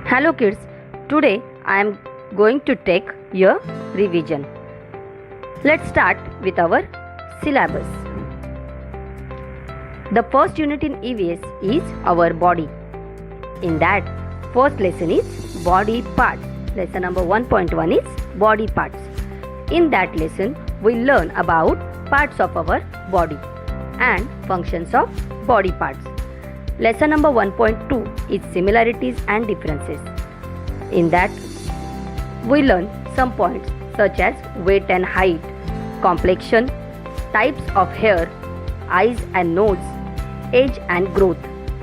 Hello kids, today I am going to take your revision. Let's start with our syllabus. The first unit in EVS is our body. In that, first lesson is body parts. Lesson number 1.1 is body parts. In that lesson, we learn about parts of our body and functions of body parts. Lesson number 1.2 is similarities and differences. In that, we learn some points such as weight and height, complexion, types of hair, eyes and nose, age and growth,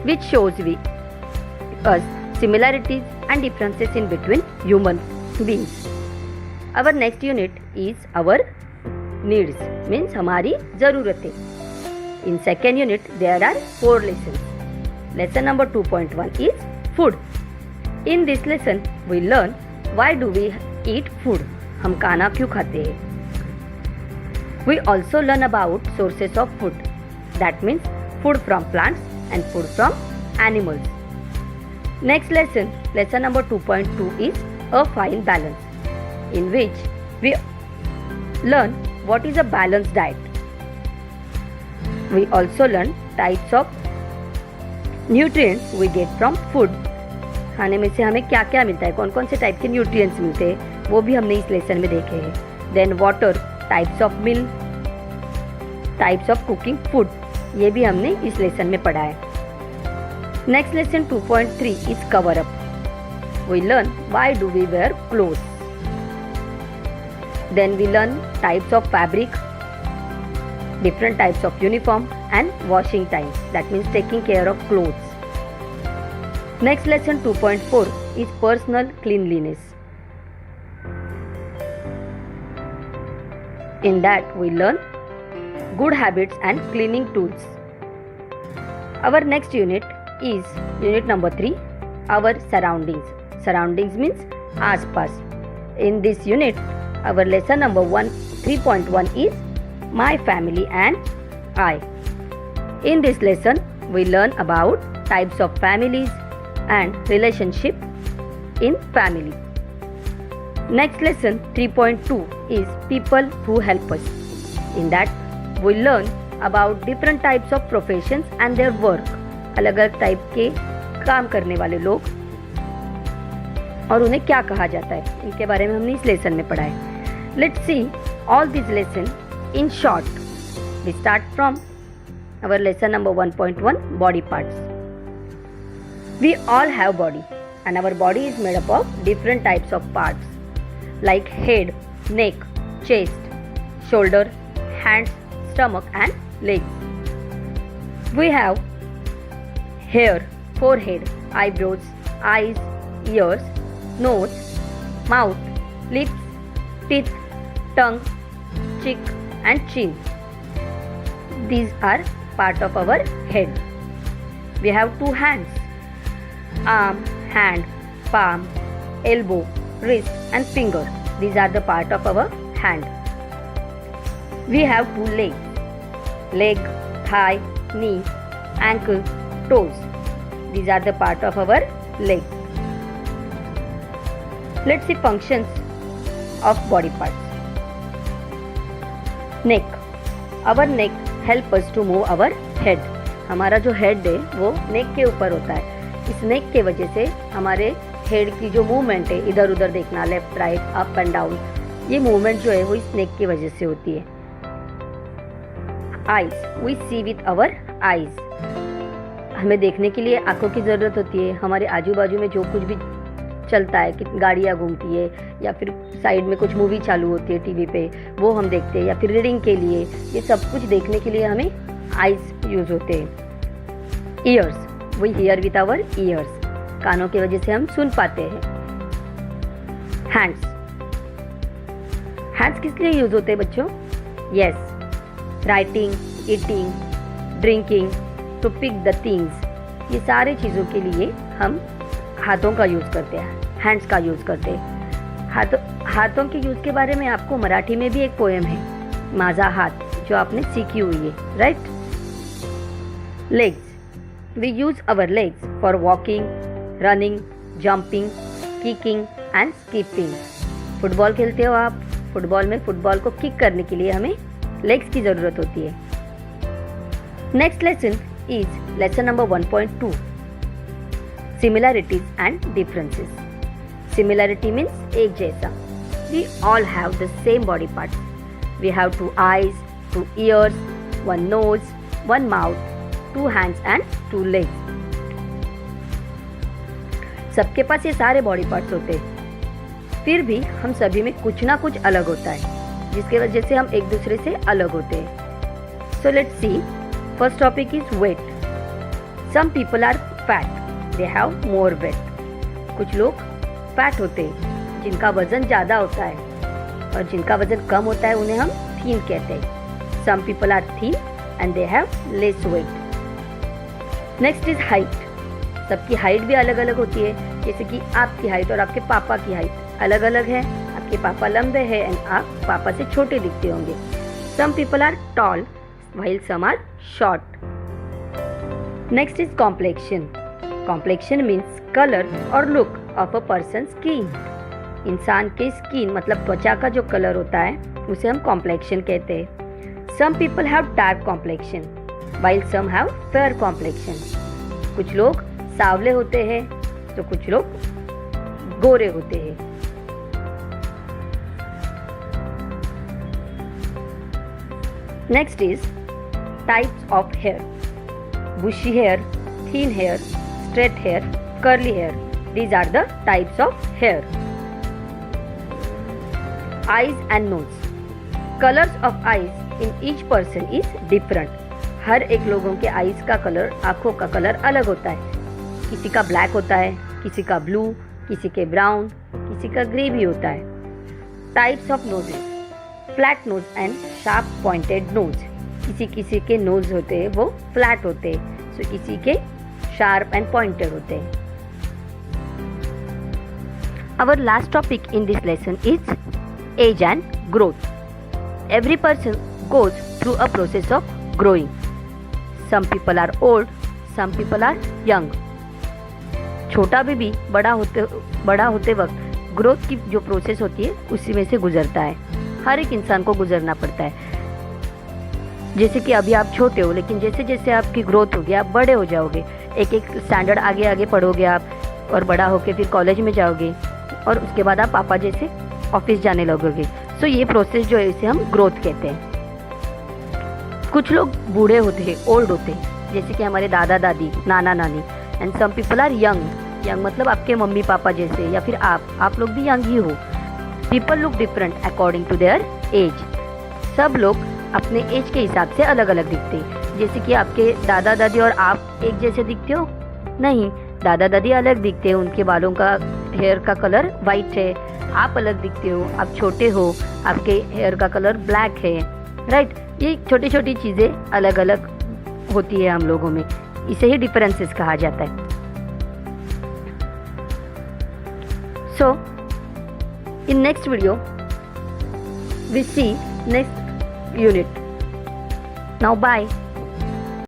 which shows us similarities and differences in between human beings. Our next unit is our needs, means हमारी ज़रूरतें. In second unit, there are 4 lessons. Lesson number 2.1 is food. In this lesson, we learn why do we eat food. हम खाना क्यों खाते हैं. We also learn about sources of food. That means food from plants and food from animals. Next lesson, lesson number 2.2 is a fine balance, in which we learn what is a balanced diet. We also learn types of nutrients we get from food. खाने में से हमें क्या क्या मिलता है, कौन कौन से टाइप के न्यूट्रिएंट्स मिलते हैं, वो भी हमने इस लेसन में देखे हैं. Then water, types of milk, types of cooking food, ये भी हमने इस लेसन में पढ़ा है. Next lesson 2.3 is cover up. We learn why do we wear clothes. Then we learn types of fabric, different types of uniform and washing time, that means taking care of clothes. Next lesson 2.4 is personal cleanliness. In that we learn good habits and cleaning tools. Our next unit is unit number 3, our surroundings. Surroundings means आसपास. In this unit, our lesson number 3.1 is my family and I. In this lesson, we learn about types of families and relationship in family. Next lesson 3.2 is people who help us. In that, we learn about different types of professions and their work. अलग अलग type के काम करने वाले लोग और उन्हें क्या कहा जाता है, इनके बारे में हमने इस लेसन में पढ़ा है. Let's see all these lessons in short. We start from our lesson number 1.1, body parts. We all have body, and our body is made up of different types of parts like head, neck, chest, shoulder, hands, stomach and legs. We have hair, forehead, eyebrows, eyes, ears, nose, mouth, lips, teeth, tongue, cheek and chin. These are part of our head. We have 2 hands, arm, hand, palm, elbow, wrist and finger. These are the part of our hand. We have 2 legs, leg, thigh, knee, ankle, toes. These are the part of our leg. Let's see functions of body parts. Neck. Our neck help us to move our head. हमारा जो head है वो नेक के ऊपर होता है. इस नेक के वजह से हमारे हेड की जो मूवमेंट है, इधर उधर देखना, left right up and down, ये मूवमेंट जो है वो इस नेक की वजह से होती है. Eyes, we see with our eyes. हमें देखने के लिए आंखों की ज़रूरत होती है. हमारे आजू बाजू में जो कुछ भी चलता है, कि गाड़ियाँ घूमती है या फिर साइड में कुछ मूवी चालू होती है टीवी पे, वो हम देखते हैं, या फिर रीडिंग के लिए, ये सब कुछ देखने के लिए हमें आइज यूज होते हैं. Ears, we hear with our ears. कानों की वजह से हम सुन पाते हैं. हैंड्स, हैंड्स किस लिए यूज होते हैं बच्चों? Yes, writing, eating, drinking, to pick the things, ये सारी चीज़ों के लिए हम हाथों का यूज़ करते हैं, हैंड्स का यूज़ करते हैं. हाथों के यूज़ के बारे में आपको मराठी में भी एक पोएम है, माझा हात, जो आपने सीखी हुई है, right. Legs, we use our legs for walking, running, jumping, kicking and skipping. Football खेलते हो आप, फुटबॉल में फुटबॉल को किक करने के लिए हमें लेग्स की ज़रूरत होती है। Next lesson is lesson number 1.2, similarities and differences. Similarity means एक जैसा। We all have the same body parts. We have 2 eyes, 2 ears, 1 nose, 1 mouth, 2 hands and 2 legs। सबके पास ये सारे बॉडी पार्ट्स होते हैं, फिर भी हम सभी में कुछ ना कुछ अलग होता है, जिसके वजह से हम एक दूसरे से अलग होते हैं। So let's see, first topic is weight. Some people are fat, they have more weight. कुछ लोग फैट होते हैं, जिनका वजन ज़्यादा होता है, और जिनका वजन कम होता है उन्हें हम थीन कहते हैं। Some people are thin and they have less weight. Next is height. सबकी हाइट भी अलग अलग होती है, जैसे कि आपकी हाइट और आपके पापा की हाइट अलग अलग है। आपके पापा लंबे हैं एंड आप पापा से छोटे दिखते होंगे। Some people are tall while some are short. Next is complexion. Complexion means colour और look of a person skin. इंसान के स्किन मतलब त्वचा का जो कलर होता है उसे हम कॉम्प्लेक्शन कहते हैं। Some people have dark complexion while some have fair complexion. कुछ लोग सांवले होते हैं तो कुछ लोग गोरे होते हैं। Next is types of hair. Bushy hair, thin hair, straight hair, curly hair, these are the types of hair. Eyes and nose. Colours of eyes in each person is different. हर एक लोगों के आईज का colour, आंखों का colour अलग होता है। किसी का ब्लैक होता है, किसी का ब्लू, किसी के ब्राउन, किसी का ग्रे भी होता है। Types of noses. Flat nose and sharp pointed nose. किसी किसी के नोज होते हैं वो फ्लैट होते हैं, सो किसी के शार्प एंड पॉइंटेड होते हैं। Our last topic in this lesson is age and growth. Every person goes through a process of growing. Some people are old, some people are young. छोटा बेबी बड़ा होते वक्त ग्रोथ की जो process होती है उसी में से गुजरता है। हर एक इंसान को गुजरना पड़ता है। जैसे कि अभी आप छोटे हो, लेकिन जैसे जैसे आपकी ग्रोथ होगी आप बड़े हो जाओगे, एक एक स्टैंडर्ड आगे आगे पढ़ोगे आप, और बड़ा होके फिर कॉलेज में जाओगे, और उसके बाद आप पापा जैसे ऑफिस जाने लगोगे। सो ये प्रोसेस जो है इसे हम ग्रोथ कहते हैं। कुछ लोग बूढ़े होते हैं, ओल्ड होते हैं, जैसे कि हमारे दादा दादी, नाना नानी। And some people are young. Young मतलब आपके मम्मी पापा जैसे, या फिर आप लोग भी यंग ही हो। People look different according to their age. सब लोग अपने एज के हिसाब से अलग अलग दिखते हैं। जैसे कि आपके दादा दादी और आप एक जैसे दिखते हो? नहीं, दादा दादी अलग दिखते हैं, उनके बालों का हेयर का कलर वाइट है। आप अलग दिखते हो, आप छोटे हो, आपके हेयर का कलर ब्लैक है, राइट। ये छोटी छोटी चीज़ें अलग अलग होती है हम लोगों में, इसे ही डिफरेंसेस कहा जाता है। So in next video we see next unit. Now bye.